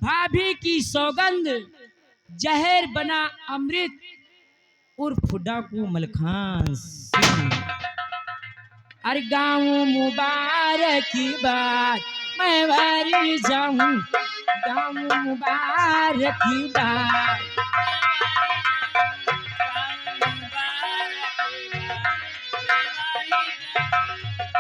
भाभी की सौगंध जहर बना अमृत उर्फ डाकू मलखान सिंह। अरे गाँव मुबारक की बात मैं वारी जाऊं, गाँव मुबारक की बात।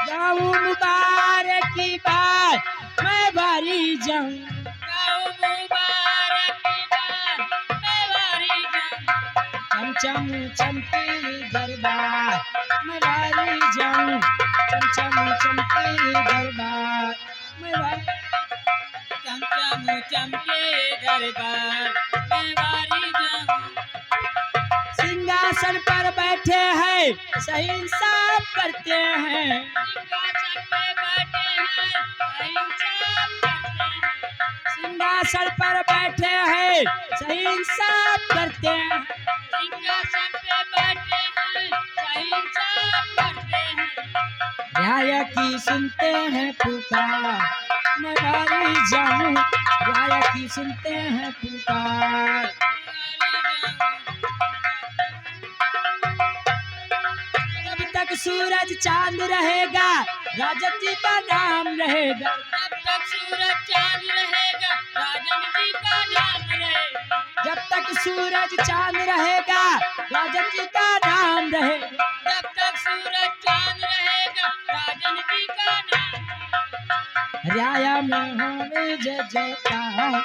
गाँव मुबारक की बात मैं वारी जाऊं, गाँव मुबारक की बात मैं वारी जाऊं। चमचम चमकी दरबार मैं वारी जाऊं, चमचम चमकी दरबार मैं वारी, चमचम चमकी दरबार मैं वारी जाऊं। सिंहासन पर बैठे हैं सही इंसाफ करते हैं, सिंहासन पर बैठे हैं सही इंसाफ करते हैं। सिंहासन पर बैठे हैं सही इंसाफ करते हैं, सिंहासन पे बैठे हैं सही इंसाफ करते हैं। राया की सुनते हैं पुकार मैं वारी जाऊं, राया की सुनते हैं पुकार। जब तक सूरज चांद रहेगा राजन जी का नाम रहेगा, जब तक सूरज चांद रहेगा राजन जी का नाम रहेगा, जब तक सूरज चांद रहेगा राजन जी का नाम रहेगा, जब तक सूरज चांद रहेगा राजन जी का नाम। राया में होवे जय जयकार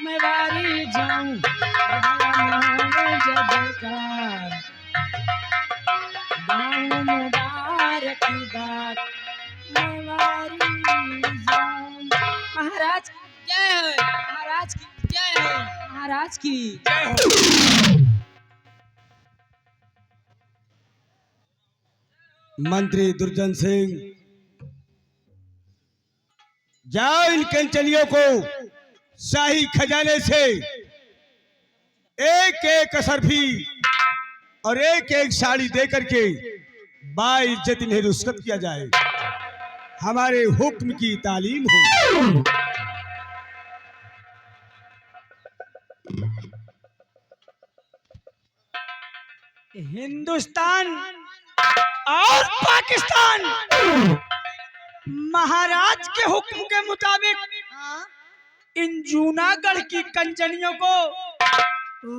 मैं वारी जाऊं, राया में होवे जय जयकार। गाँव मुबारक की बात मैं वारी जाऊं। महाराज जय हो, महाराज की जय हो, महाराज की जय हो। मंत्री दुर्जन सिंह, जाओ इन कंचनियों को शाही खजाने से एक एक असरफी और एक एक साड़ी देकर के बाइज्जत इन्हें रुस्खत किया जाए, हमारे हुक्म की तालीम हो। हिंदुस्तान और पाकिस्तान महाराज के हुक्म के मुताबिक इन जूनागढ़ की कंचनियों को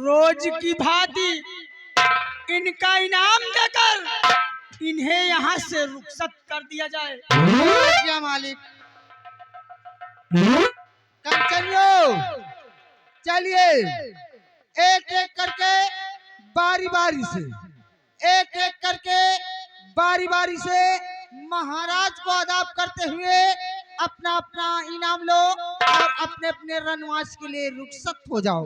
रोज की भांति इनका इनाम देकर इन्हें यहाँ से रुखसत कर दिया जाए। क्या मालिक? कंचनियों चलिए एक एक करके बारी बारी से, एक एक करके बारी बारी से महाराज को अदाब करते हुए अपना अपना इनाम लो और अपने अपने रनवास के लिए रुखसत हो जाओ।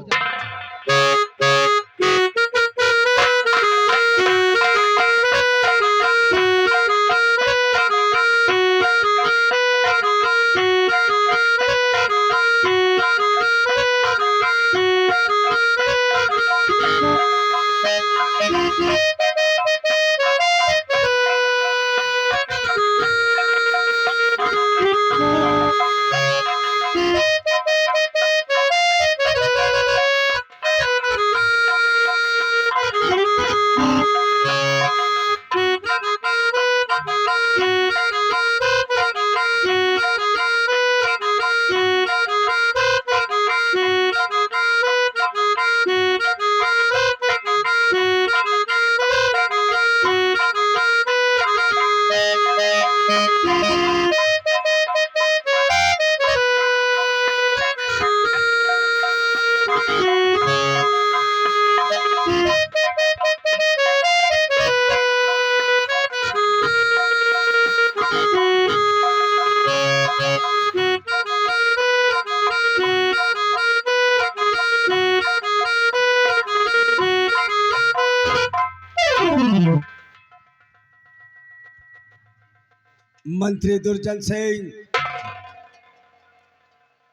मंत्री दुर्जन सिंह,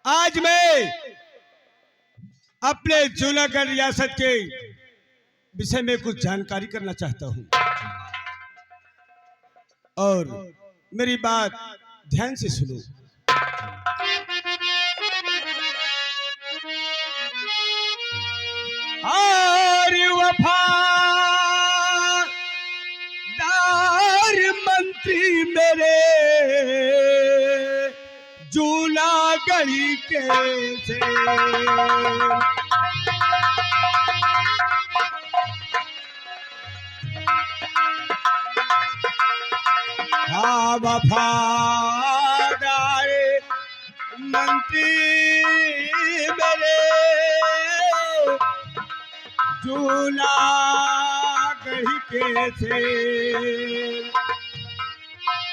आज मैं अपने जूनागढ़ रियासत के विषय में कुछ जानकारी करना चाहता हूं और मेरी बात ध्यान से सुनो। मेरे जूनागढ़ के से हाँ वफादार मंत्री मेरे जूनागढ़ के से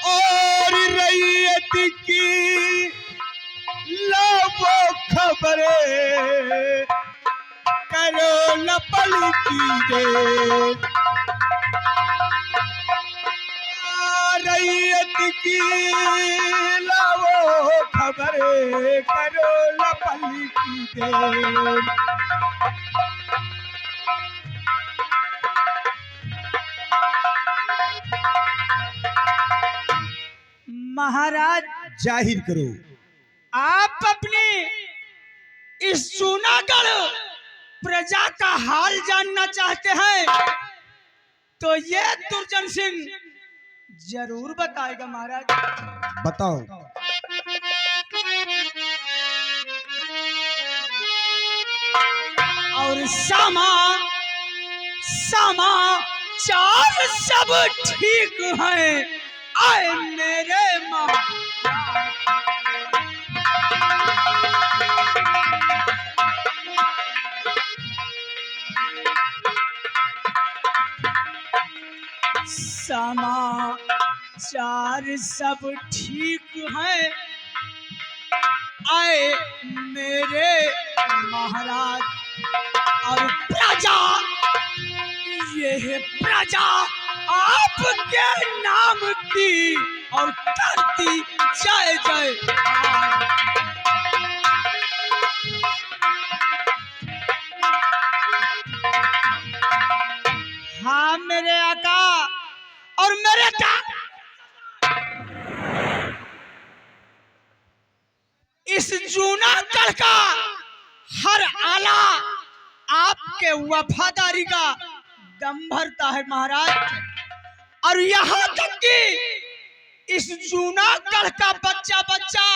और रैयत की लो खबरें करो लपल की रे रैयत की लो खबरें करो लपल की दे महाराज, जाहिर करो। आप अपनी इस जूनागढ़ प्रजा का हाल जानना चाहते हैं तो ये दुर्जन सिंह जरूर बताएगा महाराज। बताओ। और समाचार सब ठीक है आए मेरे माँ। समाचार सब ठीक है आए मेरे महाराज। और प्रजा, यह प्रजा आपके नाम की और करती जय जय। हाँ मेरे आका और मेरे का इस जूनागढ़ का हर आला आपके वफादारी का दम भरता है महाराज। और यहाँ तक कि इस जूनागढ़ का बच्चा बच्चा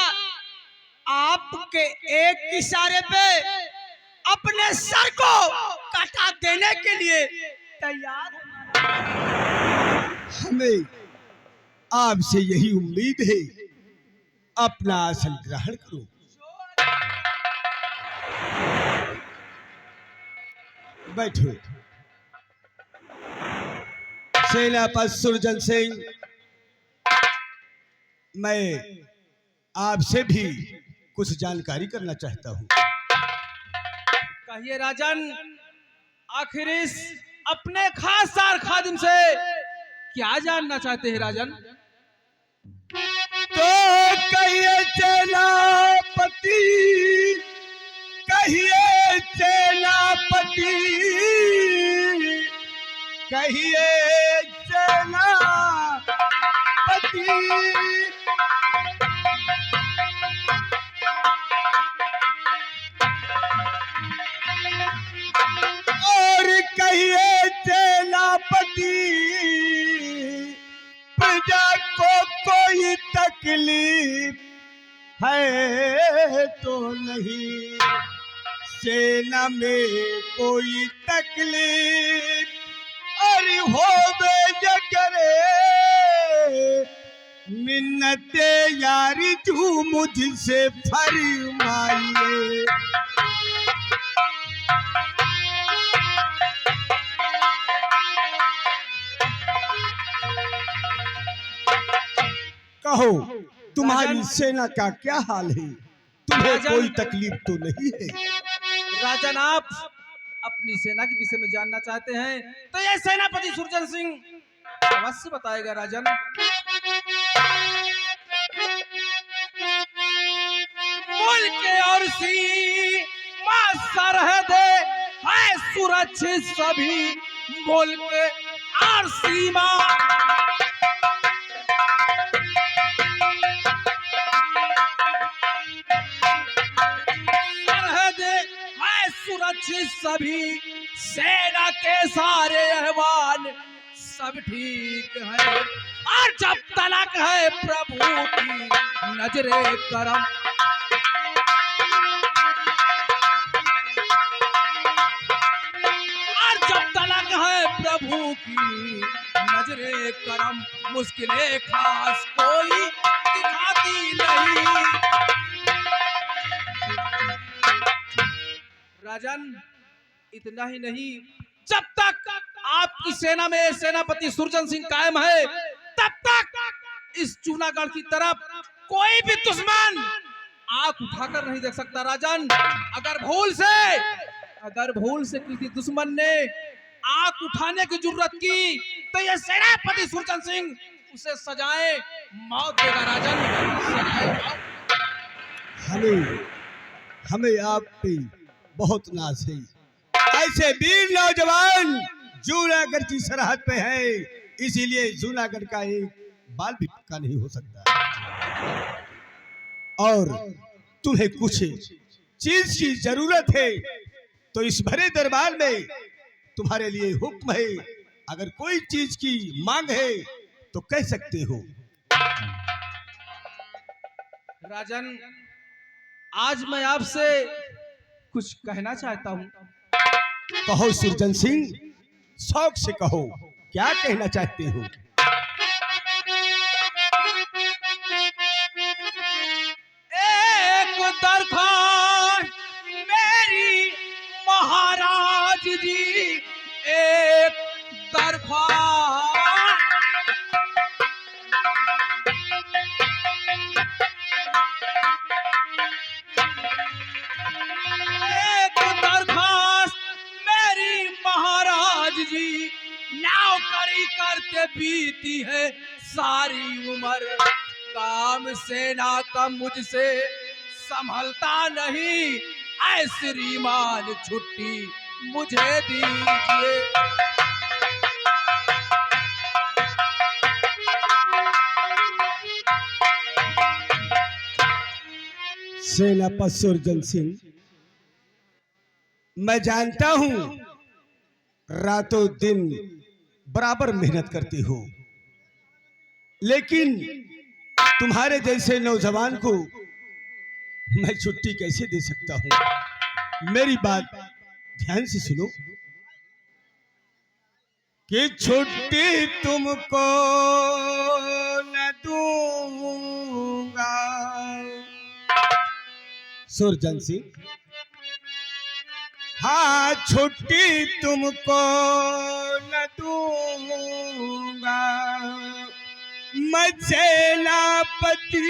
आपके एक इशारे पे अपने सर को कटा देने के लिए तैयार है। हमें आपसे यही उम्मीद है, अपना आसन ग्रहण करो। बैठो। सेनापति सुरजन सिंह, मैं आपसे भी कुछ जानकारी करना चाहता हूँ। कहिए राजन, आखिर इस अपने खास सार खादिम से क्या जानना चाहते हैं राजन? तो कहिए सेनापति, कहिए सेनापति, कहिए सेनापति। और कहिए सेनापति, प्रजा को कोई तकलीफ है तो नहीं, सेना में कोई तकलीफ और होवे जगरे मिन्नते यारी तू मुझसे फरमाइए। कहो, तुम्हारी सेना का क्या हाल है? तुम्हें कोई तकलीफ तो नहीं है? राजन, आप अपनी सेना के विषय में जानना चाहते हैं तो ये सेनापति सुरजन सिंह अवश्य बताएगा राजन। मुल्क और सीमा सरहदे है सुरक्षित, सभी मुल्क और सीमा सुरक्षित, सभी सेना के सारे अहवाल सब ठीक है। और जब तलक है प्रभु की नजरे करम, और जब तलक है प्रभु की नजरे करम, मुश्किलें खास कोई दिखाती नहीं। राजन, इतना ही नहीं, जब तक आपकी सेना में सेनापति सुरजन सिंह कायम है, तब तक इस जूनागढ़ की तरफ कोई भी दुश्मन आंख उठाकर नहीं देख सकता। राजन, अगर भूल से किसी दुश्मन ने आंख उठाने की जरूरत की तो ये सेनापति सुरजन सिंह उसे सजाए मौत देगा। राजन, सजाए मौत। हमें आप पे बहुत नाज है। ऐसे वीर नौजवान जूनागढ़ की सरहद पे है, इसीलिए जूनागढ़ का एक बाल भी पक्का नहीं हो सकता। और तुम्हें कुछ चीज की जरूरत है तो इस भरे दरबार में तुम्हारे लिए हुक्म है। अगर कोई चीज की मांग है तो कह सकते हो। राजन, आज मैं आपसे कुछ कहना चाहता हूँ। कहो सुरजन सिंह, शौक से कहो, क्या कहना चाहते हो? एक दरखास्त मेरी महाराज जी, एक दरखास्त, एक दरखास्त मेरी महाराज जी, नौकरी करते बीती है सारी उम्र, काम सेना का मुझसे संभलता नहीं, ऐ श्रीमान छुट्टी मुझे दीजिए। सेनापति सुरजन सिंह, मैं जानता हूं रातों दिन बराबर मेहनत करते हो, लेकिन तुम्हारे जैसे नौजवान को मैं छुट्टी कैसे दे सकता हूं? मेरी बात ध्यान से सुनो कि छुट्टी तुमको न दूंगा। सुरजन सिंह, हाँ, छुट्टी तुमको न दूंगा, मैं सेनापति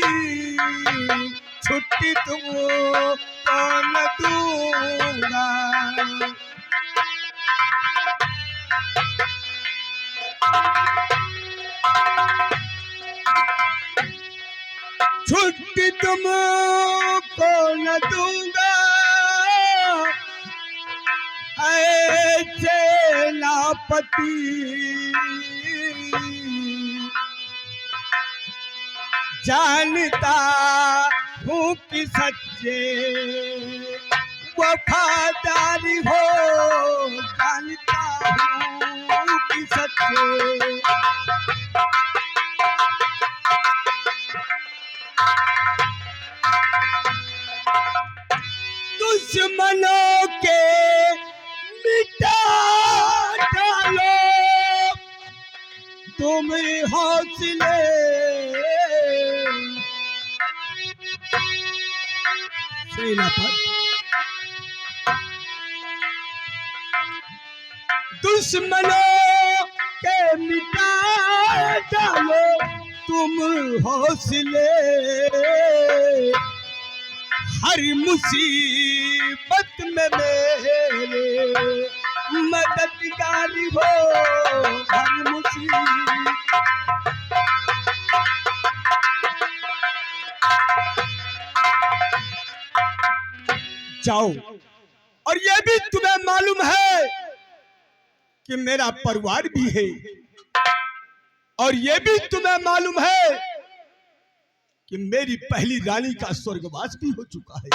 छुट्टी तुमको न दूंगा। छुट्टी तुमको न दूंगा, ऐ सेनापति जानता हूँ कि सच्चे वफादारी हो, जानता हूँ कि सच्चे दुश्मनों के मिटा डालो तुम हौसले, सेनापति दुश्मनों के मिटा डालो तुम हौसले, हर मुसीबत में मेरे मददगारी हो, हर मुसीबत। जाओ, और यह भी तुम्हें मालूम है कि मेरा परिवार भी है, और यह भी तुम्हें मालूम है कि मेरी पहली रानी का स्वर्गवास भी हो चुका है,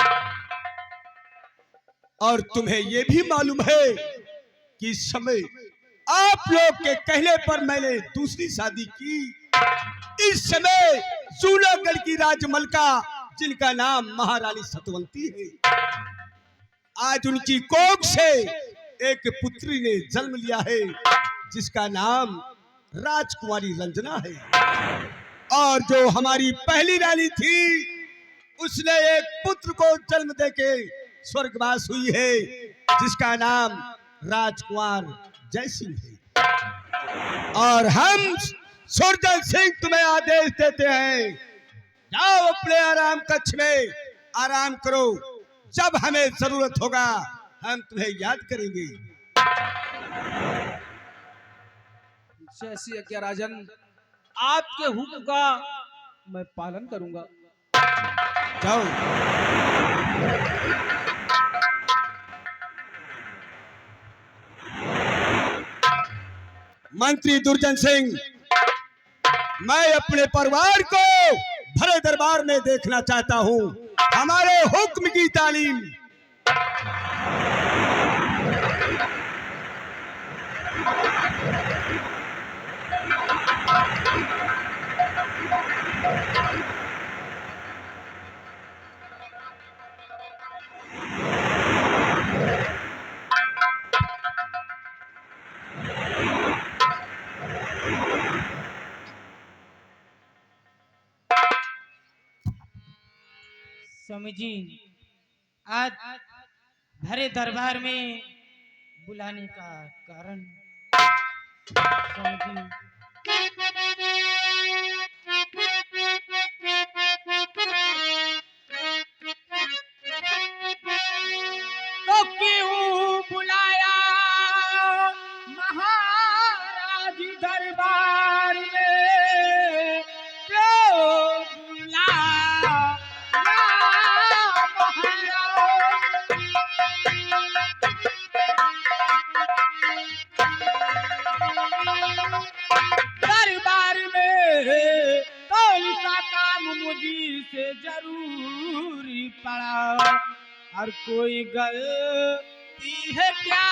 और तुम्हें यह भी मालूम है कि इस समय आप लोग के कहने पर मैंने दूसरी शादी की, इस समय जूनागढ़ की राजमलका जिनका नाम महारानी सतवंती है, आज उनकी कोख से एक पुत्री ने जन्म लिया है जिसका नाम राजकुमारी रंजना है। और जो हमारी पहली रानी थी उसने एक पुत्र को जन्म देके स्वर्गवास हुई है जिसका नाम राजकुमार जयसिंह है। और हम सुरजन सिंह तुम्हें आदेश देते हैं, जाओ अपने आराम कक्ष में आराम करो, जब हमें जरूरत होगा हम तुम्हें याद करेंगे। जैसी आज्ञा राजन, आपके हुक्म का मैं पालन करूंगा। जाओ। मंत्री दुर्जन सिंह, मैं अपने परिवार को भरे दरबार में देखना चाहता हूं। हमारे हुक्म की तालीम। स्वामी जी, आज भरे दरबार में बुलाने का कारण? स्वामी जी, तो क्यों बुलाया महाराज दरबार में? क्यों बुलाया दरबार में? कौन सा काम मुझी से जरूरी पड़ा और कोई गलती है क्या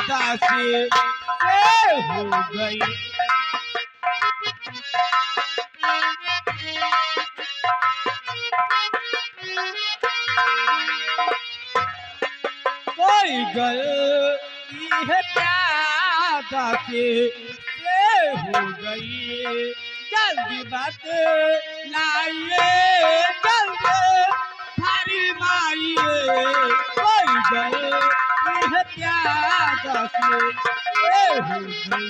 दासी से हो गई? कोई गलती है क्या दासी से हो गई? जल्दी बात लाइए, जल्दी फरमाइए, कोई गलती है क्या दासी से हो गई?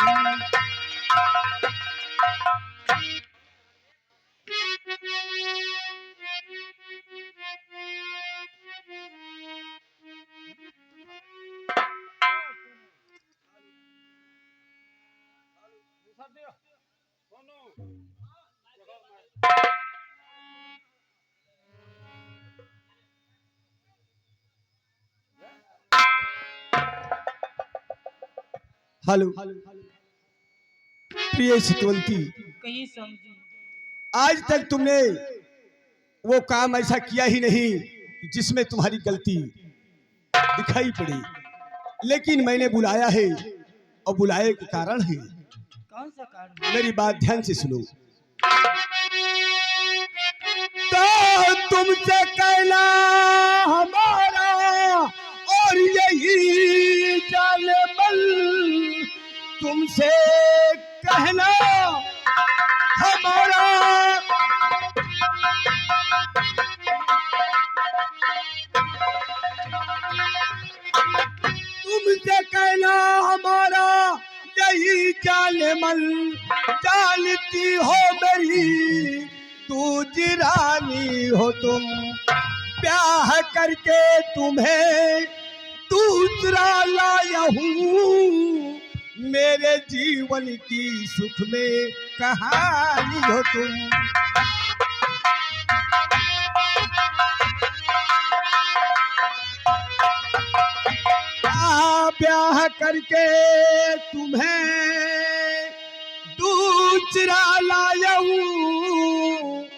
हेलो प्रिय सतवंती, कहीं समझी? आज तक तुमने वो काम ऐसा किया ही नहीं जिसमें तुम्हारी गलती दिखाई पड़ी, लेकिन मैंने बुलाया है और बुलाए के कारण है। कौन सा कारण? मेरी बात ध्यान से सुनो। तो तुमसे कहना हमारा और यही जानेमन, तुमसे कहना हमारा तुमसे कहना हमारा यही जानेमन, जानती हो मेरी तू जिरानी हो तुम, ब्याह करके तुम्हें दूसरा लाया हूँ, मेरे जीवन की सुख में कहानी हो तुम। ब्याह करके तुम्हें दूसरा लाया हूँ,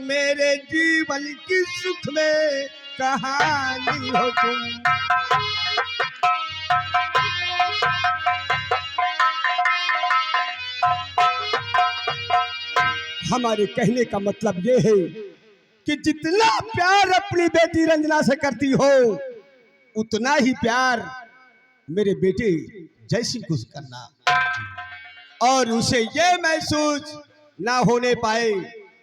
मेरे जीवन की सुख में कहानी हो तुम। हमारे कहने का मतलब ये है कि जितना प्यार अपनी बेटी रंजना से करती हो उतना ही प्यार मेरे बेटे जयसिंह को करना, और उसे ये महसूस ना होने पाए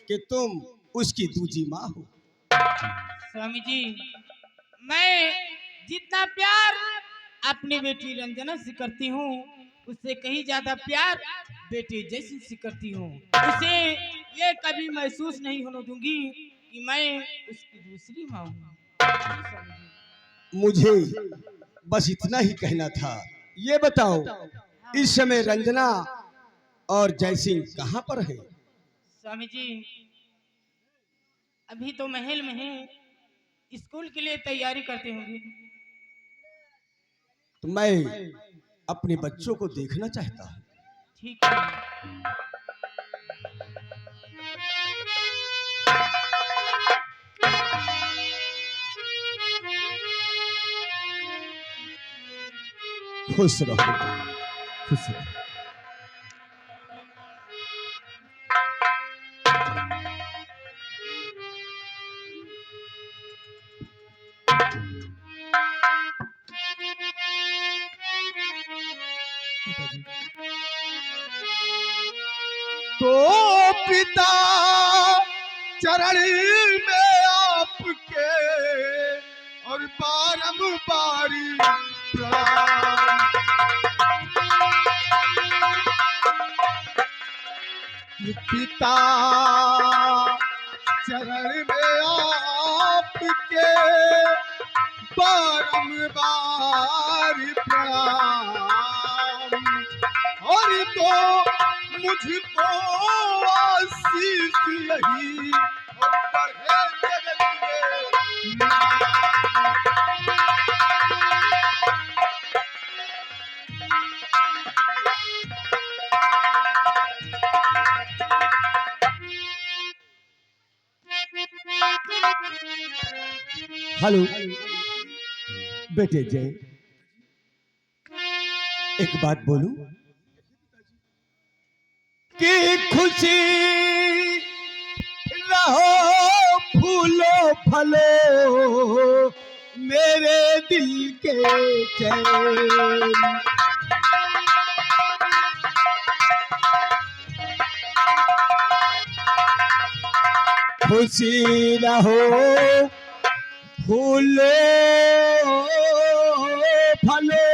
कि तुम उसकी दूजी माँ हो। स्वामी जी, मैं जितना प्यार अपनी बेटी रंजना से करती हूँ उससे कहीं ज्यादा प्यार बेटे जयसिंह से करती हूँ। उसे ये कभी महसूस नहीं होने दूंगी कि मैं उसकी दूसरी माँ हूँ। मुझे बस इतना ही कहना था। ये बताओ इस समय रंजना और जयसिंह कहाँ पर है? स्वामी जी, अभी तो महल में है, स्कूल के लिए तैयारी करते होंगे। तो मैं अपने बच्चों को देखना चाहता हूँ। ठीक है। खुश रहो बेटा, खुश रहो। तो पिता चरण में आपके और बारंबारी प्रणाम। पिता चरण में आपके बारंबार प्रणाम, और तो मुझको आशीष यही और बढ़े जगत में नाम। हेलो बेटे जय, एक बात बोलूं कि खुशी रहो फूलो फलो मेरे दिल के चैन। खुशी रहो फूलो फलो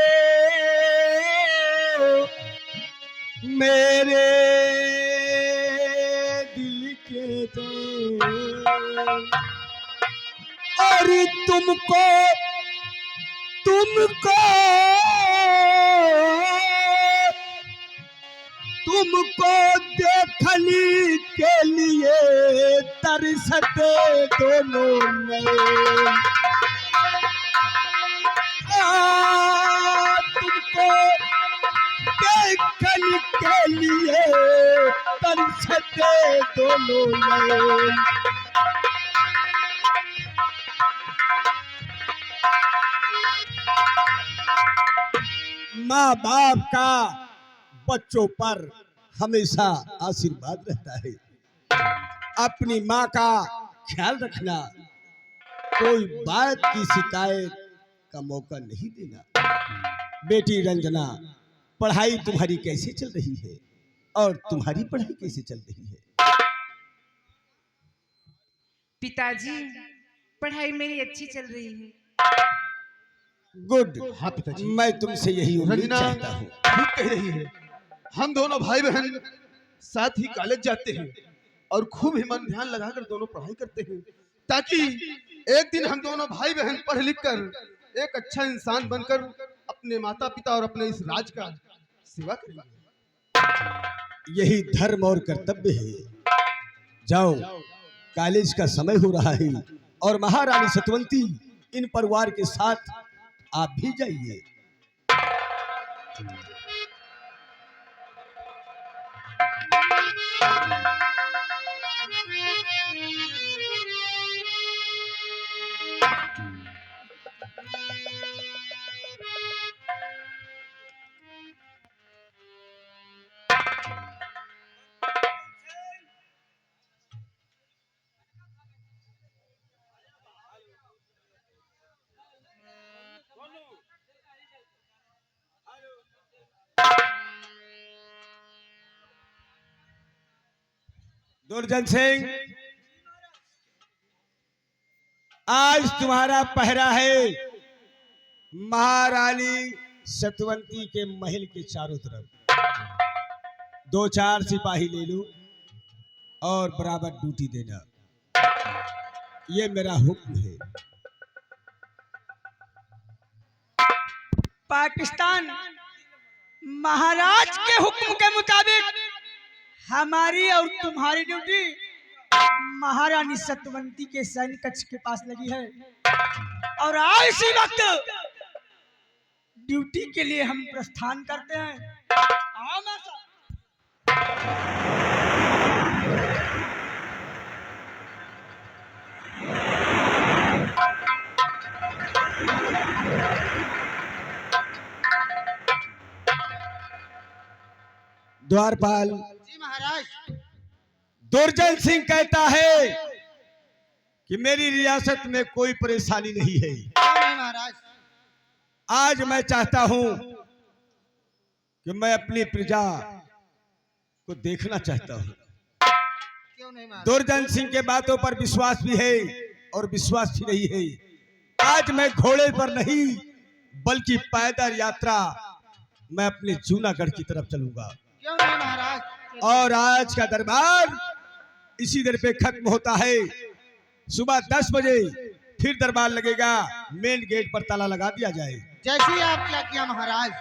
मेरे दिल के चैन। और तुमको तुमको तुमको देखने के लिए तरसते दोनों नैन। तुमको देखने के लिए तरसते दोनों नैन। माँ बाप का बच्चों पर हमेशा आशीर्वाद रहता है। अपनी माँ का ख्याल रखना, कोई बात की शिकायत का मौका नहीं देना। बेटी रंजना, पढ़ाई तुम्हारी कैसे चल रही है और तुम्हारी पढ़ाई कैसे चल रही है? पिताजी, पढ़ाई मेरी अच्छी चल रही है। गुड। हाँ पिताजी, मैं तुमसे यही उम्मीद रंजना चाहता हूँ। ठीक कह रही है। हम दोनों भाई बहन साथ ही कॉलेज जाते हैं और खूब ही मन ध्यान लगाकर दोनों पढ़ाई करते हैं, ताकि एक दिन हम दोनों भाई बहन पढ़ लिख कर एक अच्छा इंसान बनकर अपने माता पिता और अपने इस राज का सेवा करेंगे। यही धर्म और कर्तव्य है। जाओ, कॉलेज का समय हो रहा है और महारानी सतवंती इन परिवार के साथ आप भी जाइए। दुर्जन सिंह, आज तुम्हारा पहरा है महारानी सतवंती के महल के चारों तरफ। 2-4 सिपाही ले लो और बराबर ड्यूटी देना, ये मेरा हुक्म है। पाकिस्तान महाराज के हुक्म के मुताबिक हमारी और तुम्हारी ड्यूटी महारानी सतवंती के सैन्य कक्ष के पास लगी है और आज इसी वक्त ड्यूटी के लिए हम प्रस्थान करते हैं। आओ मेरे साथ। द्वारपाल, जी महाराज। दुर्जन सिंह कहता है कि मेरी रियासत में कोई परेशानी नहीं है। क्यों नहीं महाराज? आज मैं चाहता हूं कि मैं अपनी प्रजा को देखना चाहता हूं। क्यों नहीं महाराज? दुर्जन सिंह के बातों पर विश्वास भी है और विश्वास भी नहीं है। आज मैं घोड़े पर नहीं बल्कि पैदल यात्रा मैं अपने जूनागढ़ की तरफ चलूंगा। क्यों नहीं महाराज? और आज का दरबार इसी दर पे खत्म होता है। सुबह 10 बजे फिर दरबार लगेगा, मेन गेट पर ताला लगा दिया जाए। जैसे ही आप क्या किया महाराज।